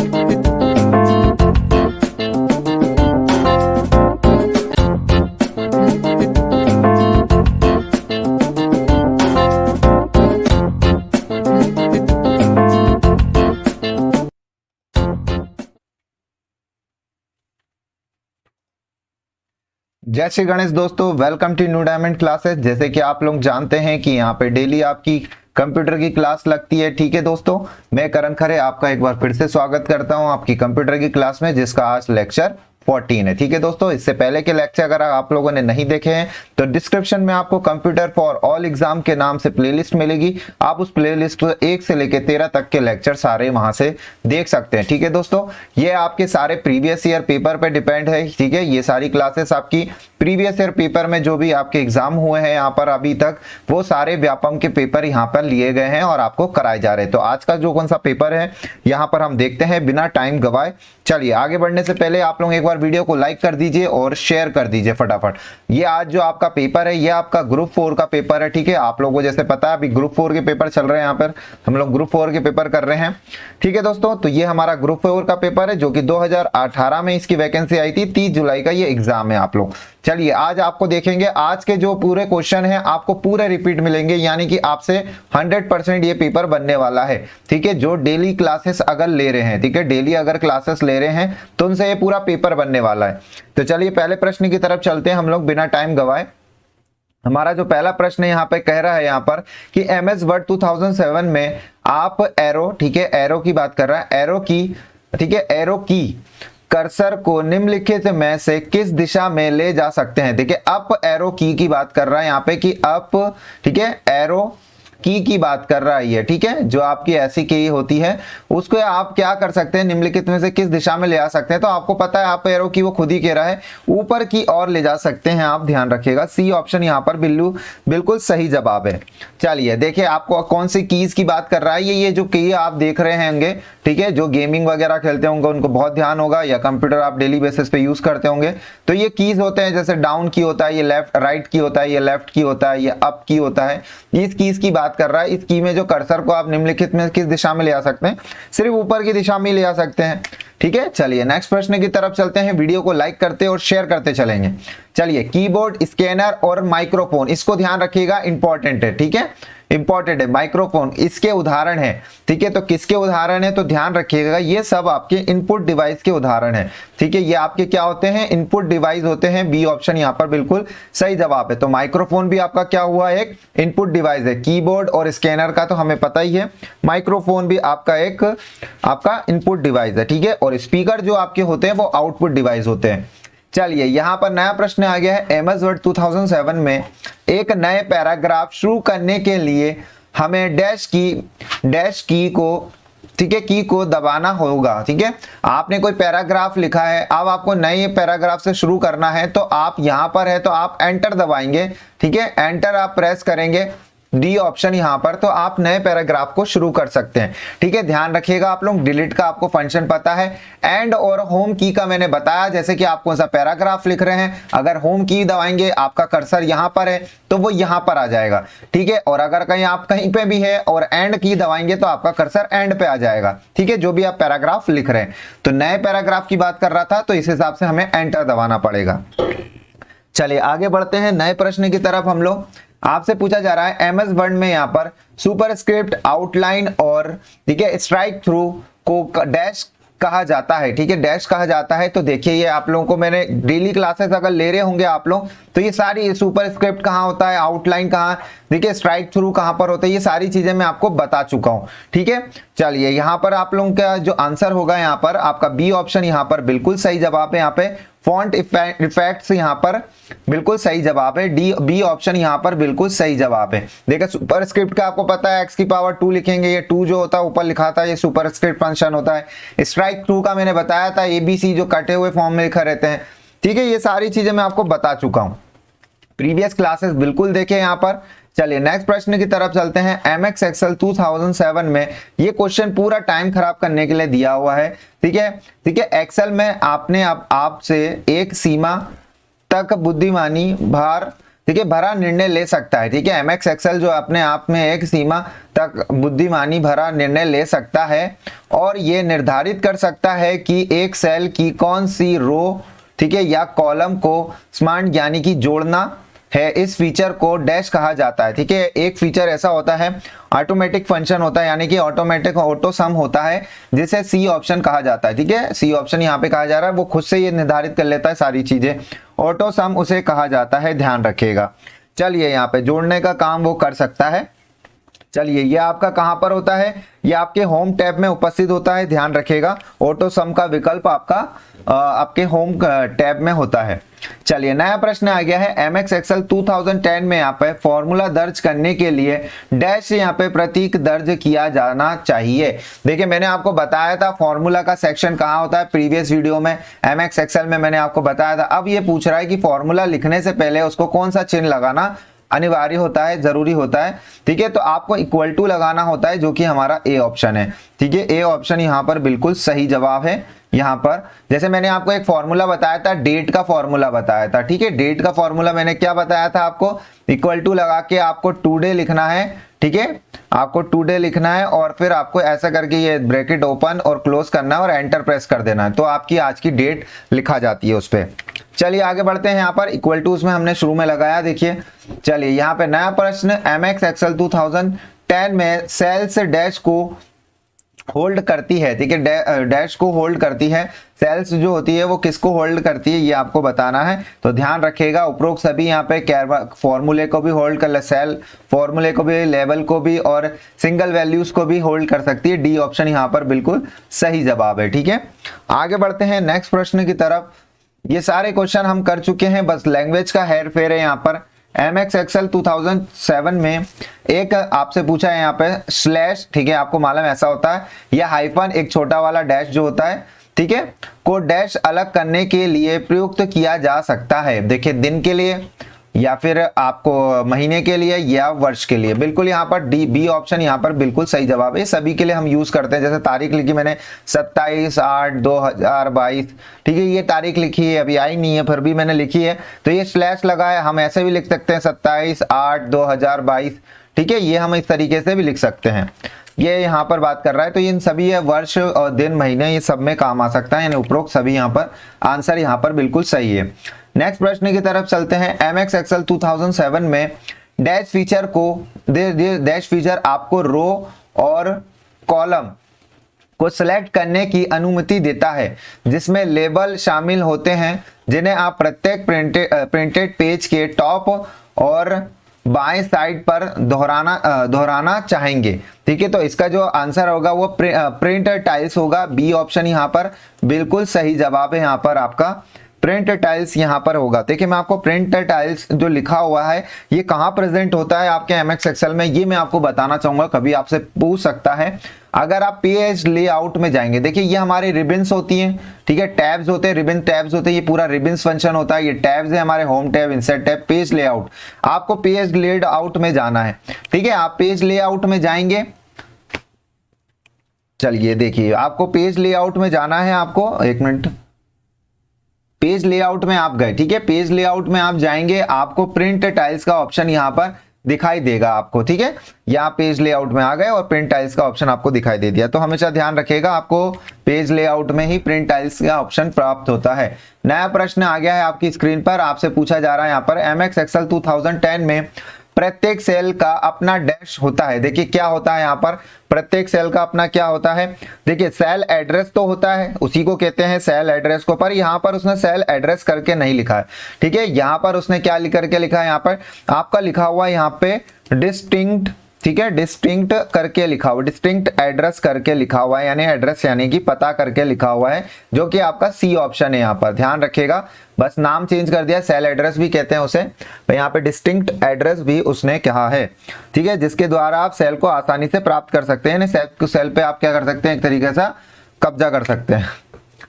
जय श्री गणेश दोस्तों, welcome to New Diamond Classes. जैसे कि आप लोग जानते हैं कि यहाँ पे डेली आपकी कंप्यूटर की क्लास लगती है। ठीक है दोस्तों, मैं करण खरे आपका एक बार फिर से स्वागत करता हूँ आपकी कंप्यूटर की क्लास में, जिसका आज लेक्चर 14 है। ठीक है दोस्तों, इससे पहले के लेक्चर अगर आप लोगों ने नहीं देखे हैं तो डिस्क्रिप्शन में आपको कंप्यूटर फॉर ऑल एग्जाम के नाम से प्लेलिस्ट मिलेगी। आप उस प्लेलिस्ट को 1 से लेकर 13 तक के लेक्चर सारे वहां से देख सकते हैं। ठीक है दोस्तों, ये आपके सारे प्रीवियस ईयर पेपर पे डिपेंड है। ठीक है, ये सारी क्लासेस आपकी प्रीवियस ईयर पेपर में जो भी आपके एग्जाम हुए हैं यहाँ पर अभी तक, वो सारे व्यापम के पेपर यहाँ पर लिए गए हैं और आपको कराए जा रहे हैं। तो आज का जो कौन सा पेपर है यहाँ पर हम देखते हैं बिना टाइम गवाए। चलिए आगे बढ़ने से पहले आप लोग एक बार वीडियो को लाइक कर दीजिए और शेयर कर दीजिए फटाफट। ये आज जो आपका पेपर है ये आपका ग्रुप 4 का पेपर है। ठीक है, आप लोगों को जैसे पता है अभी ग्रुप 4 के पेपर चल रहे हैं, यहाँ पर हम लोग ग्रुप 4 के पेपर कर रहे हैं। ठीक है दोस्तों, तो ये हमारा ग्रुप 4 का पेपर है जो कि 2018 में इसकी वैकेंसी आई थी। 30 जुलाई का ये एग्जाम है आप लोग। चलिए आज आपको देखेंगे, आज के जो पूरे क्वेश्चन हैं आपको पूरे रिपीट मिलेंगे, यानी कि आपसे 100% ये पेपर बनने वाला है। ठीक है, जो डेली क्लासेस अगर ले रहे हैं, ठीक है, डेली अगर क्लासेस ले रहे हैं तो उनसे ये पूरा पेपर बनने वाला है। तो चलिए पहले प्रश्न की तरफ चलते हैं हम लोग बिना टाइम गवाए। हमारा जो पहला प्रश्न यहाँ पे कह रहा है यहाँ पर कि MS वर्ड 2007 में आप एरो, ठीक है, एरो की बात कर रहा है, एरो की, ठीक है, एरो की कर्सर को निम्नलिखित में से किस दिशा में ले जा सकते हैं। ठीक है, अप एरो की बात कर रहा है यहाँ पे कि अप, ठीक है, एरो की बात कर रहा है ये। ठीक है, जो आपकी ऐसी की होती है उसको आप क्या कर सकते हैं, निम्नलिखित में से किस दिशा में ले आ सकते हैं। तो आपको पता है आप एरो की वो खुद ही कह रहा है ऊपर की ओर ले जा सकते हैं, आप ध्यान रखिएगा। सी ऑप्शन यहाँ पर बिल्कुल सही जवाब है। चलिए देखिए आपको कौन सी कीज की बात कर रहा है। ये जो की आप देख रहे होंगे, ठीक है, जो गेमिंग वगैरह खेलते होंगे उनको बहुत ध्यान होगा, या कंप्यूटर आप डेली बेसिस पे यूज करते होंगे। तो ये कीज होते हैं, जैसे डाउन की होता है, ये लेफ्ट राइट की होता है, ये लेफ्ट की होता है, ये अप की होता है। इस कीज की बात कर रहा है। इस की में जो कर्सर को आप निम्नलिखित में किस दिशा में ले आ सकते हैं, सिर्फ ऊपर की दिशा में ले आ सकते हैं। ठीक है, चलिए नेक्स्ट प्रश्न की तरफ चलते हैं। वीडियो को लाइक करते और शेयर करते चलेंगे। चलिए कीबोर्ड, स्कैनर और माइक्रोफोन, इसको ध्यान रखिएगा, इंपॉर्टेंट है। ठीक है, इंपॉर्टेंट है। माइक्रोफोन इसके उदाहरण है। ठीक है, तो किसके उदाहरण है तो ध्यान रखिएगा, ये सब आपके इनपुट डिवाइस के उदाहरण है। ठीक है, ये आपके क्या होते हैं, इनपुट डिवाइस होते हैं। बी ऑप्शन यहाँ पर बिल्कुल सही जवाब है। तो माइक्रोफोन भी आपका क्या हुआ, एक इनपुट डिवाइस है। कीबोर्ड और स्कैनर का तो हमें पता ही है, माइक्रोफोन भी आपका एक आपका इनपुट डिवाइस है। ठीक है, और स्पीकर जो आपके होते हैं वो आउटपुट डिवाइस होते हैं। चलिए यहाँ पर नया प्रश्न आ गया है। MS वर्ड 2007 में एक नए पैराग्राफ शुरू करने के लिए हमें डैश की को, ठीक है, की को दबाना होगा। ठीक है, आपने कोई पैराग्राफ लिखा है, अब आपको नए पैराग्राफ से शुरू करना है, तो आप यहाँ पर है तो आप एंटर दबाएंगे। ठीक है, एंटर आप प्रेस करेंगे, डी ऑप्शन यहाँ पर, तो आप नए पैराग्राफ को शुरू कर सकते हैं। ठीक है, ध्यान रखिएगा आप लोग, डिलीट का आपको फंक्शन पता है। एंड और होम की का मैंने बताया, जैसे कि आप कौन सा पैराग्राफ लिख रहे हैं, अगर होम की दबाएंगे आपका कर्सर यहाँ पर है तो वो यहाँ पर आ जाएगा। ठीक है, और अगर कहीं आप कहीं पे भी है और एंड की दबाएंगे तो आपका कर्सर एंड पे आ जाएगा। ठीक है, जो भी आप पैराग्राफ लिख रहे हैं। तो नए पैराग्राफ की बात कर रहा था, तो इस हिसाब से हमें एंटर दबाना पड़ेगा। चलिए आगे बढ़ते हैं नए प्रश्न की तरफ। हम लोग आपसे पूछा जा रहा है MS वर्ड में यहाँ पर सुपरस्क्रिप्ट, आउटलाइन और, ठीक है, स्ट्राइक थ्रू को डैश कहा जाता है। ठीक है, डैश कहा जाता है। तो देखिए ये आप लोगों को मैंने डेली क्लासेस अगर ले रहे होंगे आप लोग, तो ये सारी सुपरस्क्रिप्ट कहाँ होता है, आउटलाइन कहाँ, देखिए स्ट्राइक थ्रू कहाँ पर होता है, ये सारी चीजें मैं आपको बता चुका हूँ। ठीक है, चलिए यहाँ पर आप लोगों का जो आंसर होगा यहाँ पर आपका बी ऑप्शन यहाँ पर बिल्कुल सही जवाब है। यहाँ पे फॉन्ट इफेक्ट्स यहाँ पर बिल्कुल सही जवाब है। बी ऑप्शन यहाँ पर बिल्कुल सही जवाब है। देखिए सुपरस्क्रिप्ट का आपको पता है x⁻2 लिखेंगे, ये 2 जो होता है ऊपर लिखा था ये सुपरस्क्रिप्ट फंक्शन होता है। स्ट्राइक थ्रू का मैंने बताया था ABC जो कटे हुए फॉर्म में लिखा रहते हैं। ठीक है, ये सारी चीजें मैं आपको बता चुका हूँ, प्रीवियस क्लासेस बिल्कुल देखे यहाँ पर। चलिए नेक्स्ट प्रश्न की तरफ चलते हैं। MS Excel 2007 में ये क्वेश्चन पूरा टाइम खराब करने के लिए दिया हुआ है। ठीक है, ठीक है, एक्सेल में आपने आपसे एक सीमा तक बुद्धिमानी भार ठीक है, भरा निर्णय ले सकता है। ठीक है, एमएक्स एक्सेल जो अपने आप में एक सीमा तक बुद्धिमानी भरा निर्णय ले सकता है और ये निर्धारित कर सकता है कि एक सेल की कौन सी रो, ठीक है, या कॉलम को स्मार्ट यानी कि जोड़ना है। इस फीचर को डैश कहा जाता है। ठीक है, एक फीचर ऐसा होता है, ऑटोमेटिक फंक्शन होता है, यानी कि ऑटोमेटिक ऑटो सम होता है, जिसे सी ऑप्शन कहा जाता है। ठीक है, सी ऑप्शन यहाँ पे कहा जा रहा है, वो खुद से ये निर्धारित कर लेता है सारी चीजें, ऑटो सम उसे कहा जाता है, ध्यान रखिएगा। चलिए, यहाँ पे जोड़ने का काम वो कर सकता है। चलिए, ये आपका कहां पर होता है, ये आपके होम टैब में उपस्थित होता है, ध्यान रखिएगा। ऑटो सम का विकल्प आपका आपके होम टैब में होता है। चलिए, नया प्रश्न आ गया है, एमएक्स एक्सेल 2010 में यहाँ पे फॉर्मूला दर्ज करने के लिए डैश यहाँ पे प्रतीक दर्ज किया जाना चाहिए। देखिए, मैंने आपको बताया था फॉर्मूला का सेक्शन कहाँ होता है, प्रीवियस वीडियो में एमएक्स एक्सेल में मैंने आपको बताया था। अब ये पूछ रहा है कि फॉर्मूला लिखने से पहले उसको कौन सा चिन्ह लगाना अनिवार्य होता है, जरूरी होता है। ठीक है, तो आपको इक्वल टू लगाना होता है, जो कि हमारा ए ऑप्शन है। ठीक है, ए ऑप्शन यहाँ पर बिल्कुल सही जवाब है। यहाँ पर जैसे मैंने आपको एक फॉर्मूला बताया था, डेट का फॉर्मूला बताया था। ठीक है, डेट का फॉर्मूला मैंने क्या बताया था आपको, इक्वल टू लगा के आपको टुडे लिखना है। ठीक है, आपको टुडे लिखना है और फिर आपको ऐसा करके ये ब्रैकेट ओपन और क्लोज करना है और एंटर प्रेस कर देना है, तो आपकी आज की डेट लिखा जाती है उस पर। चलिए, आगे बढ़ते हैं। यहाँ पर इक्वल टू में हमने शुरू में लगाया, देखिए। चलिए, यहाँ पे नया प्रश्न, एमएक्स एक्सेल 2010 में सेल्स डैश को होल्ड करती है। ठीक है, डैश को होल्ड करती है, सेल्स जो होती है वो किसको होल्ड करती है, ये आपको बताना है। तो ध्यान रखिएगा, उपरोक्त सभी यहाँ पे फॉर्मूले को भी होल्ड कर ले, सेल फॉर्मूले को भी, लेवल को भी और सिंगल वैल्यूज को भी होल्ड कर सकती है। डी ऑप्शन यहाँ पर बिल्कुल सही जवाब है। ठीक है, आगे बढ़ते हैं नेक्स्ट प्रश्न की तरफ। ये सारे क्वेश्चन हम कर चुके हैं, बस लैंग्वेज का हेर फेर है यहाँ पर। एमएक्स एक्सेल 2007 में एक आपसे पूछा है यहाँ पे स्लैश, ठीक है, आपको मालूम ऐसा होता है, या हाइफन एक छोटा वाला डैश जो होता है, ठीक है, को डैश अलग करने के लिए प्रयुक्त किया जा सकता है। देखिए, दिन के लिए या फिर आपको महीने के लिए या वर्ष के लिए, बिल्कुल यहाँ पर डी बी ऑप्शन यहाँ पर बिल्कुल सही जवाब है। सभी के लिए हम यूज करते हैं, जैसे तारीख लिखी मैंने 27/8/2022, ठीक है, ये तारीख लिखी है, अभी आई नहीं है फिर भी मैंने लिखी है, तो ये स्लैश लगा है। हम ऐसे भी लिख सकते हैं 27/8/2022, ठीक है, ये हम इस तरीके से भी लिख सकते हैं। ये यहाँ पर बात कर रहा है, तो इन सभी ये वर्ष और दिन महीने ये सब में काम आ सकता है, यानी उपरोक्त सभी यहाँ पर आंसर यहाँ पर बिल्कुल सही है। नेक्स्ट प्रश्न की तरफ चलते हैं। एमएक्स एक्सेल 2007 में डैश फीचर को डैश फीचर आपको रो और कॉलम को सिलेक्ट करने की अनुमति देता है, जिसमें लेबल शामिल होते हैं, जिन्हें आप प्रत्येक प्रिंटेड पेज के टॉप और बाएं साइड पर दोहराना चाहेंगे। ठीक है, तो इसका जो आंसर होगा वो प्रिंट टाइल्स होगा। बी ऑप्शन यहाँ पर बिल्कुल सही जवाब है। यहाँ पर आपका प्रिंट टाइल्स यहाँ पर होगा। देखिए, मैं आपको प्रिंट टाइल्स जो लिखा हुआ है ये कहाँ प्रेजेंट होता है आपके एमएक्स एक्सेल में, ये मैं आपको बताना चाहूंगा, कभी आपसे पूछ सकता है। अगर आप पेज लेआउट में जाएंगे, देखिए ये हमारी रिबन्स होती हैं, ठीक है, टैब्स होते हैं, रिबन टैब्स होते हैं, ये पूरा रिबन्स फंक्शन होता है। ये टैब्स है हमारे, home tab, insert tab, page layout. आपको पेज लेआउट में जाना है, ठीक है, आप पेज लेआउट में जाएंगे। चलिए, देखिए, आपको पेज लेआउट में जाना है, आपको एक मिनट, पेज लेआउट में आप गए, ठीक है, पेज लेआउट में आप जाएंगे, आपको प्रिंट टाइल्स का ऑप्शन यहाँ पर दिखाई देगा आपको। ठीक है, यहाँ पेज लेआउट में आ गए और प्रिंट टाइल्स का ऑप्शन आपको दिखाई दे दिया। तो हमेशा ध्यान रखिएगा, आपको पेज लेआउट में ही प्रिंट टाइल्स का ऑप्शन प्राप्त होता है। नया प्रश्न आ गया है आपकी स्क्रीन पर, आपसे पूछा जा रहा है यहाँ पर, एमएक्स एक्सेल 2010 में प्रत्येक सेल का अपना डैश होता है। देखिए, क्या होता है यहाँ पर, प्रत्येक सेल का अपना क्या होता है। देखिए, सेल एड्रेस तो होता है, उसी को कहते हैं सेल एड्रेस को, पर यहाँ पर उसने सेल एड्रेस करके नहीं लिखा है। ठीक है, यहाँ पर उसने क्या लिख करके लिखा है, यहाँ पर आपका लिखा हुआ है यहाँ पे डिस्टिंक्ट, ठीक है, डिस्टिंक्ट करके लिखा हुआ, डिस्टिंक्ट एड्रेस करके लिखा हुआ है, यानी एड्रेस यानी कि पता करके लिखा हुआ है, जो कि आपका सी ऑप्शन है। यहाँ पर ध्यान रखिएगा, बस नाम चेंज कर दिया, सेल एड्रेस भी कहते हैं उसे, तो यहाँ पे डिस्टिंक्ट एड्रेस भी उसने कहा है। ठीक है, जिसके द्वारा आप सेल को आसानी से प्राप्त कर सकते हैं, सेल पे आप क्या कर सकते हैं, एक तरीके से कब्जा कर सकते हैं।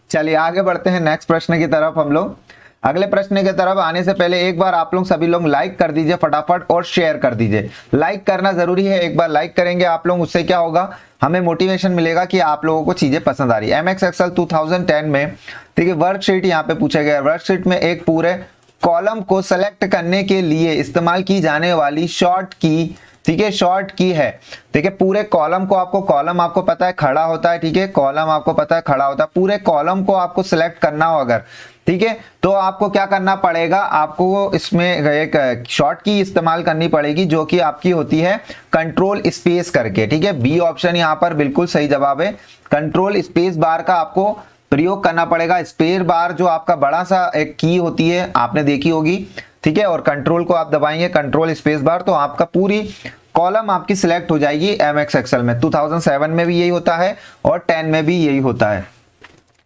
चलिए, आगे बढ़ते हैं नेक्स्ट प्रश्न की तरफ हम लोग। अगले प्रश्न की तरफ आने से पहले एक बार आप लोग सभी लोग लाइक कर दीजिए फटाफट और शेयर कर दीजिए। लाइक करना जरूरी है, एक बार लाइक करेंगे आप लोग, उससे क्या होगा, हमें मोटिवेशन मिलेगा कि आप लोगों को चीजें पसंद आ रही है। एमएक्स एक्सेल 2010 में, ठीक है, वर्कशीट यहाँ पे पूछा गया है। वर्कशीट में एक पूरे कॉलम को सेलेक्ट करने के लिए इस्तेमाल की जाने वाली शॉर्ट की, ठीक है, शॉर्ट की है। ठीक है, पूरे कॉलम को आपको, कॉलम आपको पता है खड़ा होता है, ठीक है, कॉलम आपको पता है खड़ा होता है, पूरे कॉलम को आपको सिलेक्ट करना हो अगर, ठीक है, तो आपको क्या करना पड़ेगा, आपको इसमें एक शॉर्ट की इस्तेमाल करनी पड़ेगी जो कि आपकी होती है कंट्रोल स्पेस करके। ठीक है, बी ऑप्शन यहाँ पर बिल्कुल सही जवाब है। कंट्रोल स्पेस बार का आपको प्रयोग करना पड़ेगा। स्पेस बार जो आपका बड़ा सा एक की होती है, आपने देखी होगी, ठीक है, और कंट्रोल को आप दबाएंगे, कंट्रोल स्पेस बार, तो आपका पूरी कॉलम आपकी सिलेक्ट हो जाएगी एमएक्स एक्सेल में। 2007 में भी यही होता है और 10 में भी यही होता है।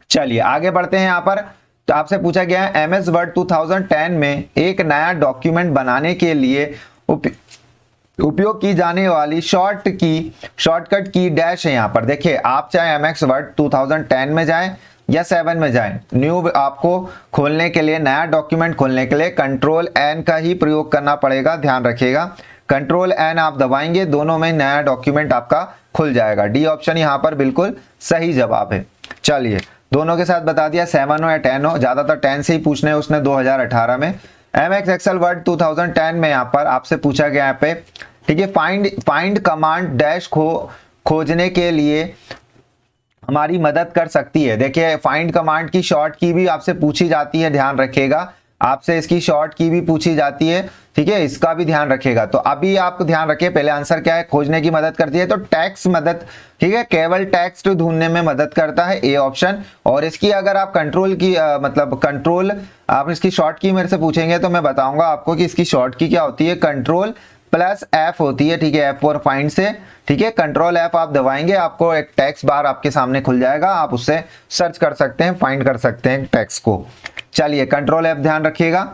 चलिए आगे बढ़ते हैं। यहाँ पर तो आपसे पूछा गया है एमएस वर्ड 2010 में एक नया डॉक्यूमेंट बनाने के लिए उपयोग की जाने वाली शॉर्टकट की डैश है। यहाँ पर देखिए, आप चाहे एमएस वर्ड 2010 में जाएं या 7 में जाएं, न्यू आपको खोलने के लिए, नया डॉक्यूमेंट खोलने के लिए कंट्रोल एन का ही प्रयोग करना पड़ेगा, ध्यान रखिएगा। कंट्रोल एन आप दबाएंगे, दोनों में नया डॉक्यूमेंट आपका खुल जाएगा। डी ऑप्शन यहाँ पर बिल्कुल सही जवाब है। चलिए दोनों के साथ बता दिया, 7 हो या 10 हो, ज्यादातर 10 से ही पूछने उसने 2018 में। एमएस एक्सेल वर्ड 2010 में यहाँ पर आपसे पूछा गया यहाँ पे, ठीक है, फाइंड कमांड डैश खोजने के लिए हमारी मदद कर सकती है। देखिए फाइंड कमांड की शॉर्ट की भी आपसे पूछी जाती है, ध्यान रखिएगा, आपसे इसकी शॉर्ट की भी पूछी जाती है, ठीक है, इसका भी ध्यान रखिएगा। तो अभी आपको ध्यान रखिए, पहले आंसर क्या है, खोजने की मदद करती है, तो टेक्स्ट मदद, ठीक है, केवल टेक्स्ट ढूंढने में मदद करता है, ए ऑप्शन। और इसकी अगर आप कंट्रोल की मतलब कंट्रोल, आप इसकी शॉर्ट की मेरे से पूछेंगे तो मैं बताऊंगा आपको कि इसकी शॉर्ट की क्या होती है, कंट्रोल प्लस एफ होती है, ठीक है, एफ और फाइंड से, ठीक है, कंट्रोल एफ आप दबाएंगे, आपको एक टेक्स्ट बार आपके सामने खुल जाएगा, आप उससे सर्च कर सकते हैं, फाइंड कर सकते हैं टेक्स्ट को। चलिए कंट्रोल एफ ध्यान रखिएगा।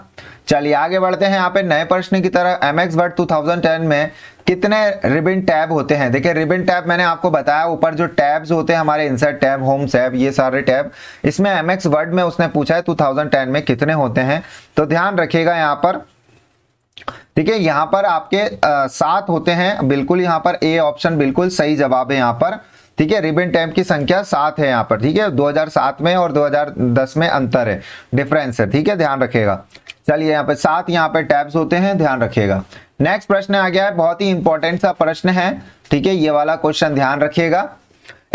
चलिए आगे बढ़ते हैं। यहाँ पे नए प्रश्न की तरह एमएस वर्ड 2010 में कितने रिबन टैब होते हैं। देखिए रिबन टैब मैंने आपको बताया, ऊपर जो टैब्स होते हैं हमारे, इंसर्ट टैब, होम टैब, ये सारे टैब, इसमें एमएस वर्ड में उसने पूछा है 2010 में कितने होते हैं। तो ध्यान रखिएगा यहाँ पर, ठीक है, यहाँ पर आपके 7 होते हैं, बिल्कुल यहाँ पर ए ऑप्शन बिल्कुल सही जवाब है यहाँ पर, ठीक है, रिबन टैब की संख्या 7 है यहाँ पर, ठीक है, 2007 में और 2010 में अंतर है, डिफरेंस है, ठीक है, ध्यान रखिएगा। चलिए यहाँ पे 7 यहाँ पे टैब्स होते हैं, ध्यान रखिएगा। नेक्स्ट प्रश्न आ गया है, बहुत ही इंपॉर्टेंट सा प्रश्न है, ठीक है, ये वाला क्वेश्चन ध्यान रखिएगा।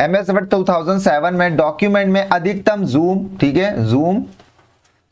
एमएस वर्ड 2007 में डॉक्यूमेंट में अधिकतम जूम, ठीक है,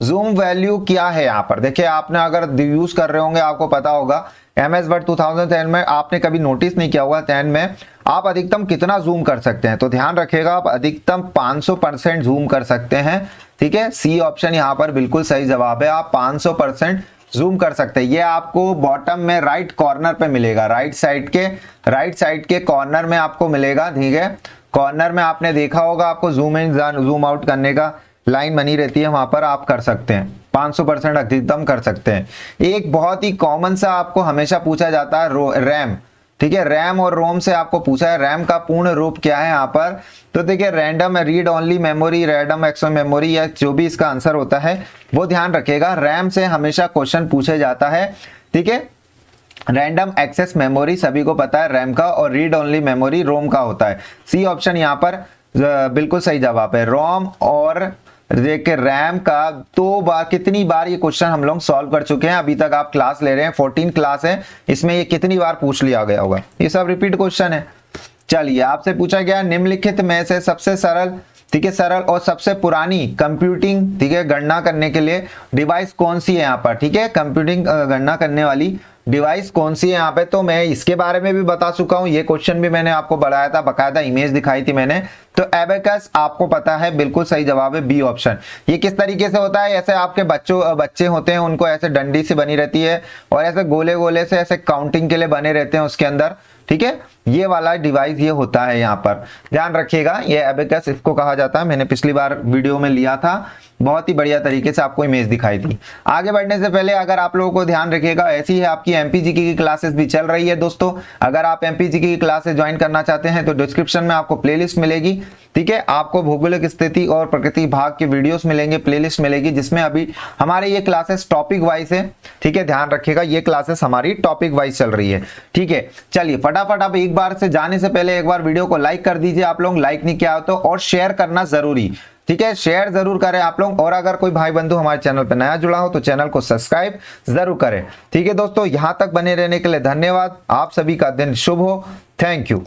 जूम वैल्यू क्या है। यहाँ पर देखिए, आपने अगर यूज कर रहे होंगे आपको पता होगा, एमएस वर्ड 2010 में आपने कभी नोटिस नहीं किया होगा, 10 में आप अधिकतम कितना जूम कर सकते हैं। तो ध्यान रखिएगा, आप अधिकतम 500% जूम कर सकते हैं, ठीक है, सी ऑप्शन यहाँ पर बिल्कुल सही जवाब है, आप 500% जूम कर सकते हैं। ये आपको बॉटम में राइट कॉर्नर पे मिलेगा, राइट साइड के कॉर्नर में आपको मिलेगा, ठीक है, कॉर्नर में आपने देखा होगा, आपको जूम इन जूम आउट करने का लाइन बनी रहती है, वहां पर आप कर सकते हैं, 500% अधिकतम कर सकते हैं। एक बहुत ही कॉमन सा आपको हमेशा पूछा जाता है रैम, ठीक है, रैम और रोम से आपको पूछा है, रैम का पूर्ण रूप क्या है यहाँ पर। तो देखिए random read only memory, random access memory, या जो भी इसका आंसर होता है वो ध्यान रखिएगा, रैम से हमेशा क्वेश्चन पूछे जाता है, ठीक है, रैंडम एक्सेस मेमोरी सभी को पता है रैम का, और रीड ओनली मेमोरी रोम का होता है। सी ऑप्शन यहाँ पर बिल्कुल सही जवाब है, रोम और देखिए रैम का 2 बार, कितनी बार ये क्वेश्चन हम लोग सॉल्व कर चुके हैं, अभी तक आप क्लास ले रहे हैं, 14 क्लास है, इसमें ये कितनी बार पूछ लिया गया होगा, ये सब रिपीट क्वेश्चन है। चलिए आपसे पूछा गया निम्नलिखित में से सबसे सरल, ठीक है, सरल और सबसे पुरानी कंप्यूटिंग, ठीक है, गणना करने के लिए डिवाइस कौन सी है यहाँ पर, ठीक है, कंप्यूटिंग गणना करने वाली डिवाइस कौन सी है यहाँ पे। तो मैं इसके बारे में भी बता चुका हूँ, ये क्वेश्चन भी मैंने आपको बढ़ाया था, बकायदा इमेज दिखाई थी मैंने। तो एबेकस आपको पता है, बिल्कुल सही जवाब है, बी ऑप्शन। ये किस तरीके से होता है, ऐसे आपके बच्चे होते हैं, उनको ऐसे डंडी से बनी रहती है और ऐसे गोले गोले से ऐसे काउंटिंग के लिए बने रहते हैं उसके अंदर, ठीक है, ये वाला डिवाइस ये होता है यहाँ पर, ध्यान रखिएगा, ये एबेकस इसको कहा जाता है। मैंने पिछली बार वीडियो में लिया था, बहुत ही बढ़िया तरीके से आपको इमेज दिखाई थी। आगे बढ़ने से पहले अगर आप लोगों को ध्यान रखिएगा, ऐसी है आपकी एमपीजीके की क्लासेस भी चल रही है दोस्तों। अगर आप एमपीजीके की क्लासेस ज्वाइन करना चाहते हैं तो डिस्क्रिप्शन में आपको प्लेलिस्ट मिलेगी, ठीक है। आपको भौगोलिक स्थिति और प्रकृति भाग के वीडियोस मिलेंगे, प्लेलिस्ट मिलेगी, जिसमें अभी हमारे ये क्लासेस टॉपिक वाइज है। ठीक है, ध्यान रखिएगा, ये क्लासेस हमारी टॉपिक वाइज चल रही है। ठीक है, चलिए फटाफट अब एक बार से जाने से पहले एक बार वीडियो को लाइक कर दीजिए आप लोग, लाइक नहीं किया हो तो, और शेयर करना जरूरी। ठीक है, शेयर जरूर करें आप लोग, और अगर कोई भाई बंधु हमारे चैनल पर नया जुड़ा हो तो चैनल को सब्सक्राइब जरूर करें। ठीक है दोस्तों, यहां तक बने रहने के लिए धन्यवाद। आप सभी का दिन शुभ हो। Thank you.